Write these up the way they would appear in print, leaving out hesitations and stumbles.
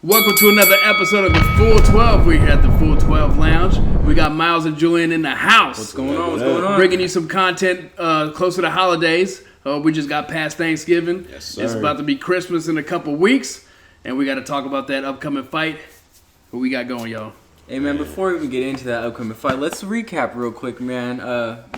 Welcome to another episode of the Full 12. We're here at the Full 12 Lounge. We got Miles and Julian in the house. What's going on? What's going on? Bringing you some content close to the holidays. We just got past Thanksgiving. Yes, sir. It's about to be Christmas in a couple weeks. And we got to talk about that upcoming fight. What we got going, y'all? Hey, man, before we even get into that upcoming fight, let's recap real quick, man.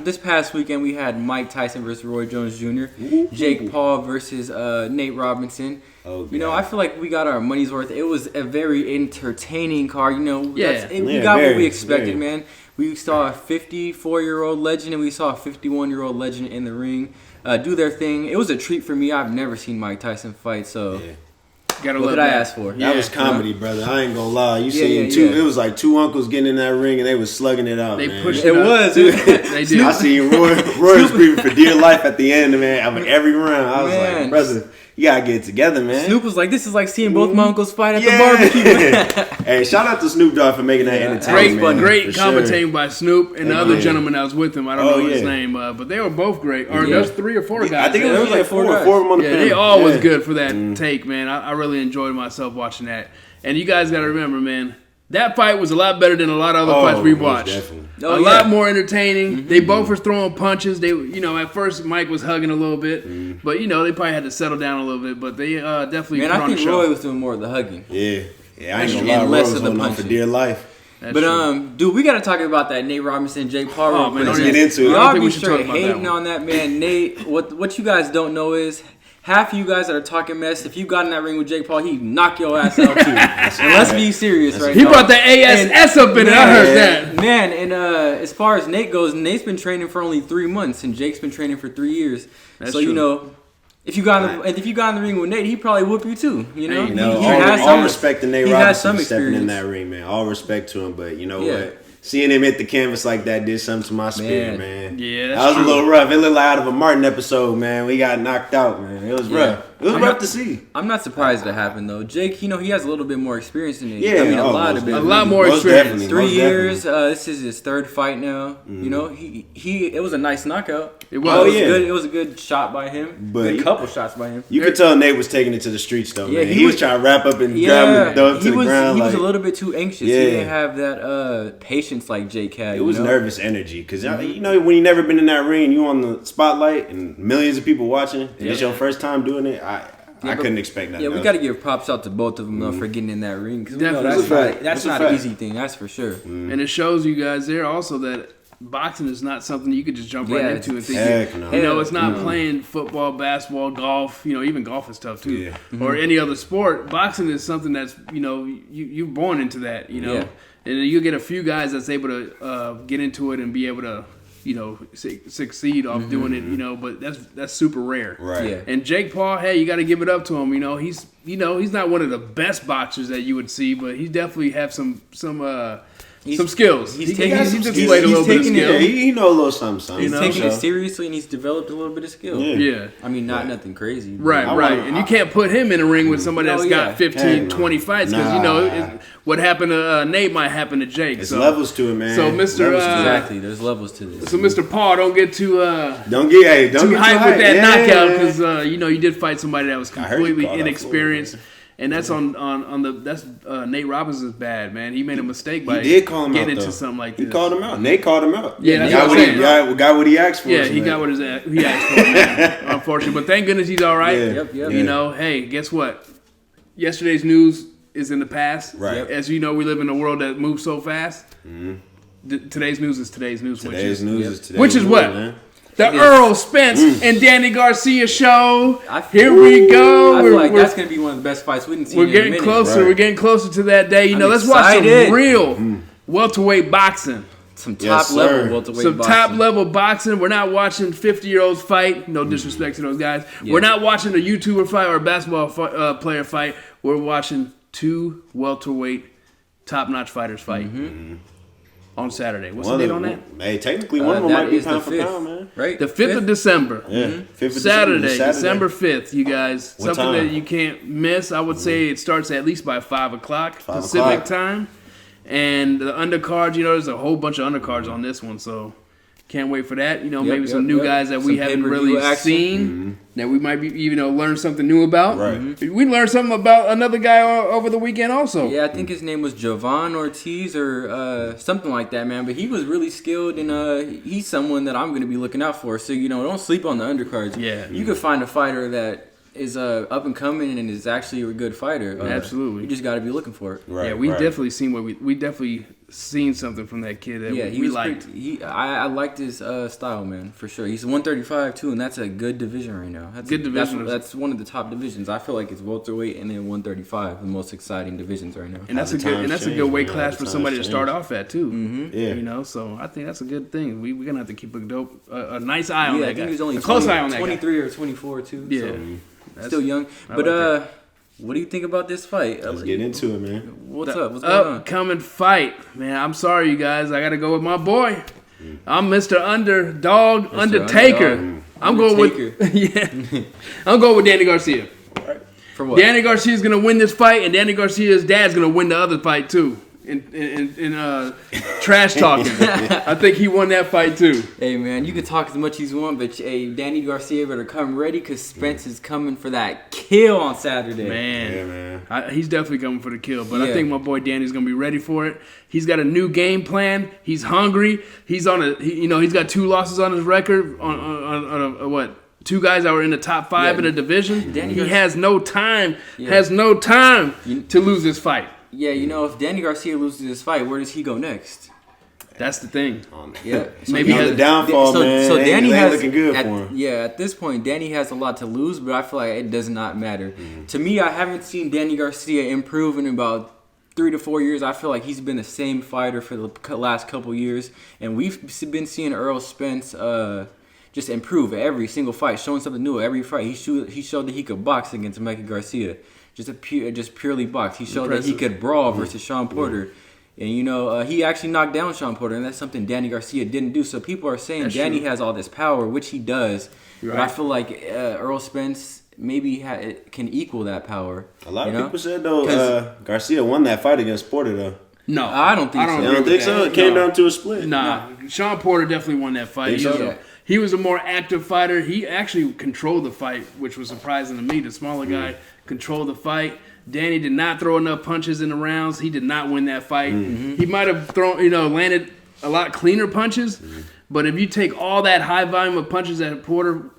This past weekend, we had Mike Tyson versus Roy Jones Jr., Jake Paul versus Nate Robinson. Oh, you know, I feel like we got our money's worth. It was a very entertaining card. You know, we got what very, we expected, very. man. We saw a 54-year-old legend and we saw a 51-year-old legend in the ring do their thing. It was a treat for me. I've never seen Mike Tyson fight, so... Yeah. What did I ask for? That was comedy, brother. I ain't gonna lie. You seen yeah. It was like two uncles getting in that ring and they was slugging it out. They man. pushed It was. They did. I seen Roy was breathing for dear life at the end, man. I mean, every round, I was like, brother, you gotta get it together, man. Snoop was like, "This is like seeing both my uncles fight at the barbecue." Hey, shout out to Snoop Dogg for making that entertaining. Great for commentating by Snoop and the other man. gentleman that was with him. I don't know his name, but they were both great. Or there's 3 or 4 guys. I think there. it was like four of them on the panel. They all was good for that take, man. I really enjoyed myself watching that. And you guys got to remember, man, that fight was a lot better than a lot of other fights we watched. A lot more entertaining. They both were throwing punches. They, at first Mike was hugging a little bit, but they probably had to settle down a little bit. But they definitely. Man, put I on think the show. Roy was doing more of the hugging. Yeah, I ain't gonna And lie. less Roy was of the holding on punching. for dear life. Dude, we got to talk about that Nate Robinson, Jake Paul. Oh, man, Let's get into it. I don't Y'all think be we should talk straight about that hating one. on that man, Nate. What you guys don't know is half of you guys that are talking mess. If you got in that ring with Jake Paul, he'd knock your ass out too. And let's be serious right now. He brought the ASS up in it. I heard that. Man, and as far as Nate goes, Nate's been training for only 3 months, and Jake's been training for 3 years. That's so true. if you got in the ring with Nate, he'd probably whoop you too. You know, all respect to Nate Robinson some stepping in experience. that ring, man. All respect to him, but you know what? Seeing him hit the canvas like that did something to my spirit, man. Yeah, that was a little rough. It looked like out of a Martin episode, man. We got knocked out, man. It was rough. It was rough to see. I'm not surprised it happened though. Jake, he has a little bit more experience than Nate. Yeah, I mean, a lot more Most experience. definitely, 3 most years. This is his 3rd fight now. You know, it was a nice knockout. It was. Good. It was a good shot by him. But a couple shots by him. You could tell Nate was taking it to the streets, though. Yeah, man. He was trying to wrap up and grab him and throw him to the ground. He was a little bit too anxious. Yeah. He didn't have that patience like Jake had. It was nervous energy because when you never been in that ring, you on the spotlight and millions of people watching, and it's your first time doing it. I couldn't expect that. Yeah, we got to give props out to both of them though for getting in that ring because Definitely. that's not an easy thing. That's for sure. And it shows you guys there also that boxing is not something you could just jump right into and think. It's not playing football, basketball, golf. Even golf is tough too, or any other sport. Boxing is something that's you're born into that. And you get a few guys that's able to get into it and be able to succeed off doing it. But that's super rare. Right. Yeah. And Jake Paul, hey, you got to give it up to him. He's not one of the best boxers that you would see, but he definitely have some skills. He's displayed a little bit of skill. Yeah, he know a little something. He's taking it seriously and he's developed a little bit of skill. Yeah. I mean, nothing crazy. Right. And you can't put him in a ring with somebody that's got 15, 20 fights because, what happened to Nate might happen to Jake. There's levels to it, man. So, Mr. Exactly. There's levels to this. So, Mr. Paul, don't get too don't get hyped with that knockout because, you did fight somebody that was completely inexperienced. And that's that's Nate Robinson's bad, man. He made a mistake by getting into something like this. He called him out. Nate called him out. Yeah, got what he asked for. Yeah, he got what he asked for, man. Unfortunately. But thank goodness he's all right. Yeah. Yep. Hey, guess what? Yesterday's news is in the past. Right. As you know, we live in a world that moves so fast. Today's news is today's news. Which is what? Man. The Errol, Spence, and Danny Garcia show. Here we go. I feel like that's going to be one of the best fights we didn't see. We're getting closer. Right. We're getting closer to that day. Let's watch some real welterweight boxing. Some top level welterweight boxing. Some top level boxing. We're not watching 50-year-olds fight. No disrespect to those guys. Yeah. We're not watching a YouTuber fight or a basketball player fight. We're watching 2 welterweight top-notch fighters fight. On Saturday. What's the date on that? Hey, technically one of them might be pound for pound, man. Right? The 5th of December. Yeah. 5th of Saturday, December 5th, you guys. What something time? that you can't miss. I would say it starts at least by 5 o'clock Pacific time. And the undercards, there's a whole bunch of undercards on this one. So Can't wait for that. Maybe some new guys that we haven't really seen that we might be learn something new about. Right. We learned something about another guy over the weekend also. Yeah, I think his name was Jovan Ortiz or something like that, man. But he was really skilled, and he's someone that I'm going to be looking out for. So, don't sleep on the undercards. Yeah. You could find a fighter that is up and coming and is actually a good fighter. Absolutely. You just got to be looking for it. Right, yeah, we definitely seen we definitely seen something from that kid that we liked. I liked his style, man, for sure. He's 135 too, and that's a good division right now. That's good division. That's one of the top divisions. I feel like it's welterweight and then 135, the most exciting divisions right now. And that's a good weight class for somebody to start off at too. Mm-hmm. Yeah, so I think that's a good thing. We're gonna have to keep a nice eye on that guy. I think he's only a close eye on that 23 guy. or 24 too. Yeah. So still young. But what do you think about this fight? Let's get into it, man. What's up? What's going on? Upcoming fight, man. I'm sorry, you guys. I got to go with my boy. I'm Mr. Underdog, Undertaker. I'm going with I'm going with Danny Garcia. For what? Danny Garcia's gonna win this fight, and Danny Garcia's dad's gonna win the other fight too. In trash talking, I think he won that fight too. Hey man, you can talk as much as you want, but Danny Garcia better come ready because Spence is coming for that kill on Saturday. Man. He's definitely coming for the kill. But I think my boy Danny's gonna be ready for it. He's got a new game plan. He's hungry. He's on he's got 2 losses on his record on what? 2 guys that were in the top 5 in the division. He has no time. Has no time to lose this fight. Yeah, if Danny Garcia loses this fight, where does he go next? That's the thing. Yeah, so maybe he has the downfall, man. So Danny ain't has looking good for him. Yeah, at this point, Danny has a lot to lose, but I feel like it does not matter. To me, I haven't seen Danny Garcia improve in about 3 to 4 years. I feel like he's been the same fighter for the last couple years, and we've been seeing Errol Spence just improve every single fight, showing something new every fight. He showed that he could box against Mikey Garcia. Just purely box. He showed that he could brawl versus Sean Porter. And, he actually knocked down Sean Porter, and that's something Danny Garcia didn't do. So people are saying Danny has all this power, which he does. Right. But I feel like Errol Spence maybe can equal that power. A lot of people said, though, Garcia won that fight against Porter, though. No. I don't think so. You don't think so? It came down to a split? Nah. Sean Porter definitely won that fight. He was a more active fighter. He actually controlled the fight, which was surprising to me. The smaller guy controlled the fight. Danny did not throw enough punches in the rounds. He did not win that fight. He might have landed a lot cleaner punches. But if you take all that high volume of punches that Porter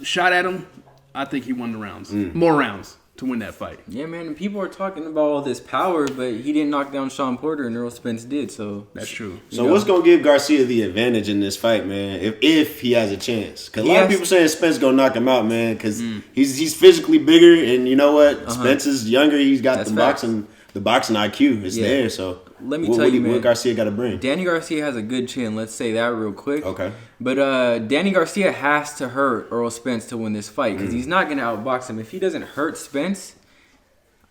shot at him, I think he won the rounds. More rounds to win that fight. Yeah, man. And people are talking about all this power, but he didn't knock down Sean Porter, and Errol Spence did. So that's true. So what's gonna give Garcia the advantage in this fight, man? If he has a chance, because a lot of people saying Spence gonna knock him out, man, because he's physically bigger, and you know what? Spence is younger. He's got the boxing IQ is there. So let me tell you, man, what Garcia got to bring. Danny Garcia has a good chin. Let's say that real quick. Okay. But Danny Garcia has to hurt Errol Spence to win this fight because he's not going to outbox him. If he doesn't hurt Spence,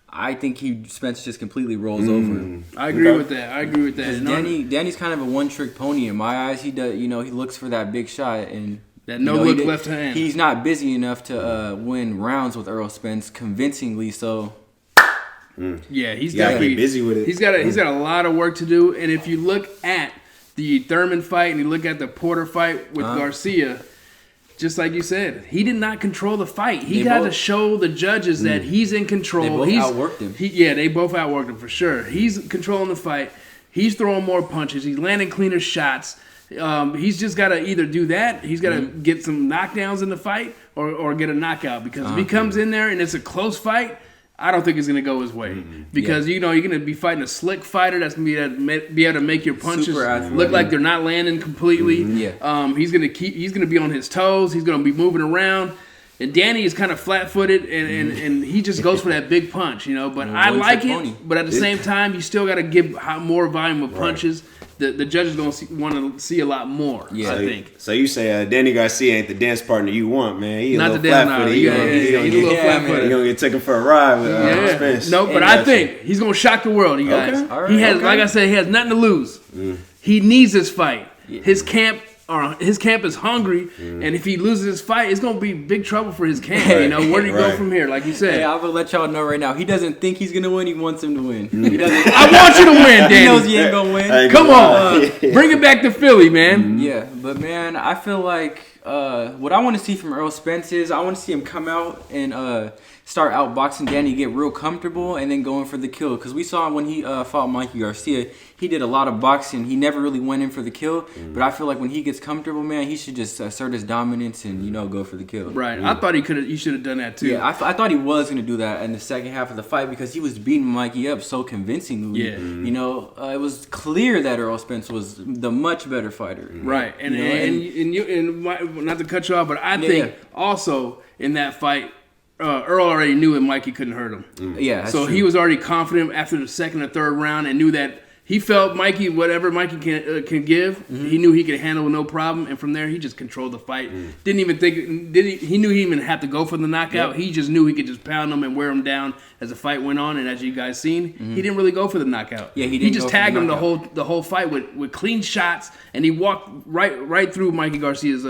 I think Spence just completely rolls over him. I agree with that. Danny's kind of a one-trick pony in my eyes. He does, he looks for that big shot and that look left hand. He's not busy enough to win rounds with Errol Spence convincingly. So. Yeah, he's definitely busy with it. He's got a lot of work to do. And if you look at the Thurman fight and you look at the Porter fight with Garcia, just like you said, he did not control the fight. He got to show the judges that he's in control. They both outworked him. They both outworked him for sure. He's controlling the fight. He's throwing more punches. He's landing cleaner shots. He's just got to either do that. He's got to get some knockdowns in the fight or get a knockout. Because if he comes in there and it's a close fight, I don't think it's going to go his way because you're going to be fighting a slick fighter that's going to be able to make your punches look like they're not landing completely. He's going to be on his toes. He's going to be moving around. And Danny is kind of flat-footed and he just goes for that big punch, But I like it. But at the same time, you still got to give more volume of punches. The judges going to want to see a lot more, I think. So you say Danny Garcia ain't the dance partner you want, man. He's a little flat-footed. He's a little flat-footed. He's going to get taken for a ride with Spence. No, but I think he's going to shock the world, you guys. Okay. Like I said, he has nothing to lose. He needs this fight. His camp his camp is hungry, and if he loses his fight, it's gonna be big trouble for his camp. You know, where do you go from here? Like you said, hey, I'm gonna let y'all know right now. He doesn't think he's gonna win. He wants him to win. He doesn't. I want you to win, Danny. He knows he ain't gonna win. Come on, bring it back to Philly, man. Yeah, but man, I feel like what I want to see from Errol Spence is I want to see him come out and start outboxing Danny, get real comfortable, and then going for the kill. Because we saw when he fought Mikey Garcia, he did a lot of boxing. He never really went in for the kill. But I feel like when he gets comfortable, man, he should just assert his dominance and go for the kill. Right. I thought he should have done that too. Yeah, I thought he was going to do that in the second half of the fight because he was beating Mikey up so convincingly. Yeah. It was clear that Errol Spence was the much better fighter. Right. And not to cut you off, but I think also in that fight, Earl already knew that Mikey couldn't hurt him. Yeah, so true. he was already confident after the second or third round and knew that he felt Mikey, whatever Mikey can give, he knew he could handle no problem. And from there, he just controlled the fight. Didn't even think, he knew he didn't even have to go for the knockout. He just knew he could just pound him and wear him down as the fight went on. And as you guys seen, he didn't really go for the knockout. Yeah, he just tagged him the whole fight with clean shots. And he walked right through Mikey Garcia's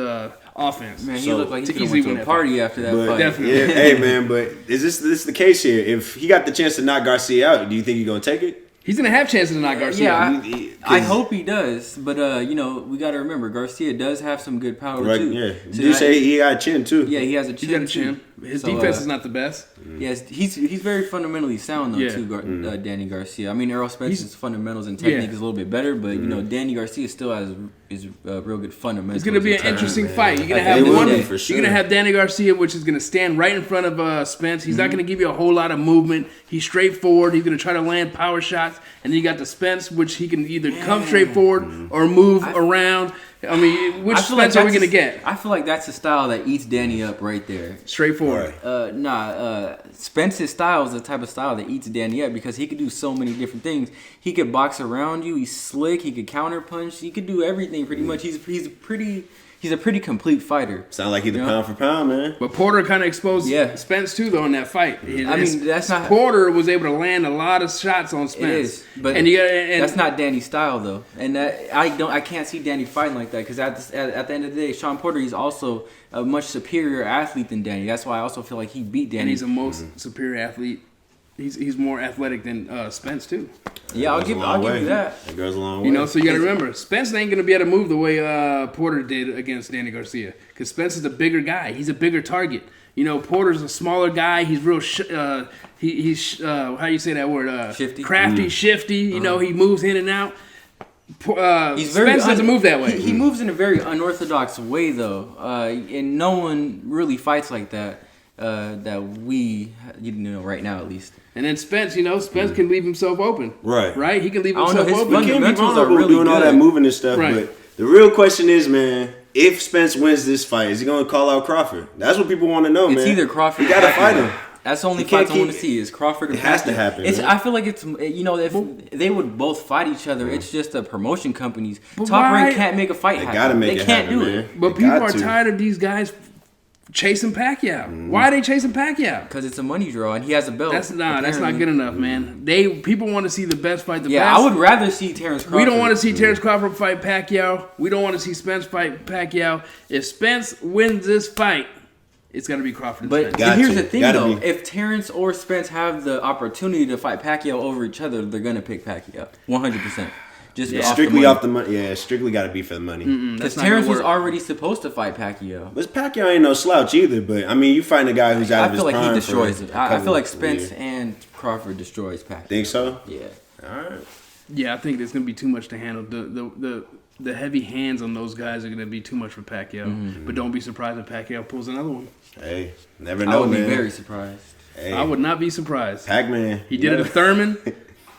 offense. Man, he looked like he could have went to a party after that fight. Definitely. Yeah, hey, man, but is this the case here? If he got the chance to knock Garcia out, do you think he's going to take it? He's going to have chances to knock Garcia out. Yeah, I hope he does. But, we got to remember, Garcia does have some good power, too. Yeah. So you say he got a chin, too. Yeah, he has a chin. He got a chin. His defense is not the best. Yes, he's very fundamentally sound, though, too, Danny Garcia. I mean, Errol Spence's fundamentals and technique is a little bit better, but, Danny Garcia still has real good fundamentals. It's going to be an interesting fight. You're going to have You're going to have Danny Garcia, which is going to stand right in front of Spence. He's not going to give you a whole lot of movement. He's straightforward. He's going to try to land power shots. And then you got the Spence, which he can either come straight forward or move around. I mean, which Spence are we going to get? I feel like that's the style that eats Danny up right there. Straightforward. Spence's style is the type of style that eats Danny up because he could do so many different things. He could box around you. He's slick. He could counter punch. He could do everything pretty much. He's a pretty complete fighter. Sound like he's the pound for pound, man. But Porter kind of exposed Spence too, though, in that fight. That's not Porter was able to land a lot of shots on Spence. It is, but that's not Danny's style, though. And I can't see Danny fighting like that because at the end of the day, Sean Porter, he's also a much superior athlete than Danny. That's why I also feel like he beat Danny. And he's the most superior athlete. He's more athletic than Spence too. Yeah, I'll give you that. That goes a long way. So you got to remember, Spence ain't gonna be able to move the way Porter did against Danny Garcia because Spence is a bigger guy. He's a bigger target. Porter's a smaller guy. He's real. He's how you say that word? Shifty. Crafty, shifty. He moves in and out. Spence doesn't move that way. He moves in a very unorthodox way, though, and no one really fights like that. That we, right now at least. And then Spence, Spence can leave himself open. Right. He can leave himself open. Fundamentals are really doing all that moving and stuff. Right. But the real question is, man, if Spence wins this fight, is he going to call out Crawford? That's what people want to know, man. It's either Crawford. You got to fight him. That's the only fight I want to see is Crawford. It has to happen. I feel like it's if they would both fight each other, it's just the promotion companies. Top Rank can't make a fight happen. They got to make it happen. They can't do it. But people are tired of these guys chasing Pacquiao. Why are they chasing Pacquiao? Because it's a money draw and he has a belt. That's not good enough, man. People want to see the best fight the best. I would rather see Terrence Crawford. We don't want to see Terrence Crawford fight Pacquiao. We don't want to see Spence fight Pacquiao. If Spence wins this fight, it's got to be Crawford. But here's the thing, though. If Terrence or Spence have the opportunity to fight Pacquiao over each other, they're going to pick Pacquiao. 100%. Just strictly off the money. Yeah, strictly got to be for the money. Because Terrence was already supposed to fight Pacquiao. But Pacquiao ain't no slouch either. But I mean, you find a guy who's out of his prime. I feel like he destroys it. I feel like Spence and Crawford destroys Pacquiao. Think so? Yeah. All right. Yeah, I think there's gonna be too much to handle. The heavy hands on those guys are gonna be too much for Pacquiao. But don't be surprised if Pacquiao pulls another one. Hey, never know, man. I would be very surprised. Hey. I would not be surprised. Pac-Man. He did it to Thurman.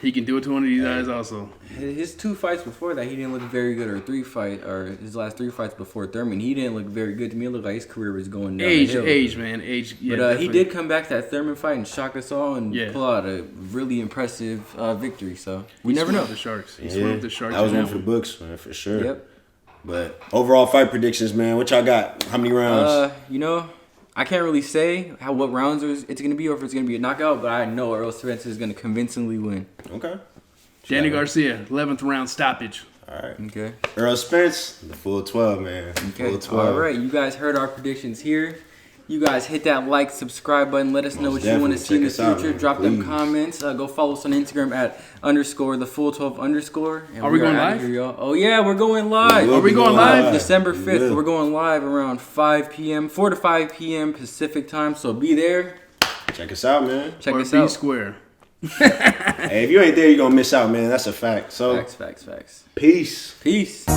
He can do it to one of these guys also. His 2 fights before that, he didn't look very good, or his last 3 fights before Thurman, he didn't look very good to me. It looked like his career was going down the hill. Age, man. Yeah, but he did come back that Thurman fight and shock us all and pull out a really impressive victory. So we never know. The Sharks. He swerved the Sharks. That was one for the books, man, for sure. Yep. But overall fight predictions, man. What y'all got? How many rounds? I can't really say what rounds it's going to be or if it's going to be a knockout, but I know Errol Spence is going to convincingly win. Okay. Danny Garcia, 11th round stoppage. All right. Okay. Errol Spence, the full 12, man. Okay. Full 12. All right. You guys heard our predictions here. You guys hit that like, subscribe button. Let us know what you want to see in the future. Drop them comments. Go follow us on Instagram at _the full 12 _. And are we going live? Here, y'all. Oh yeah, we're going live. Are we going live? December 5th. We're going live around 5 p.m. 4 to 5 p.m. Pacific time. So be there. Check us out, man. Check us out. out. Be square. Hey, if you ain't there, you're gonna miss out, man. That's a fact. So Facts. Peace. Peace.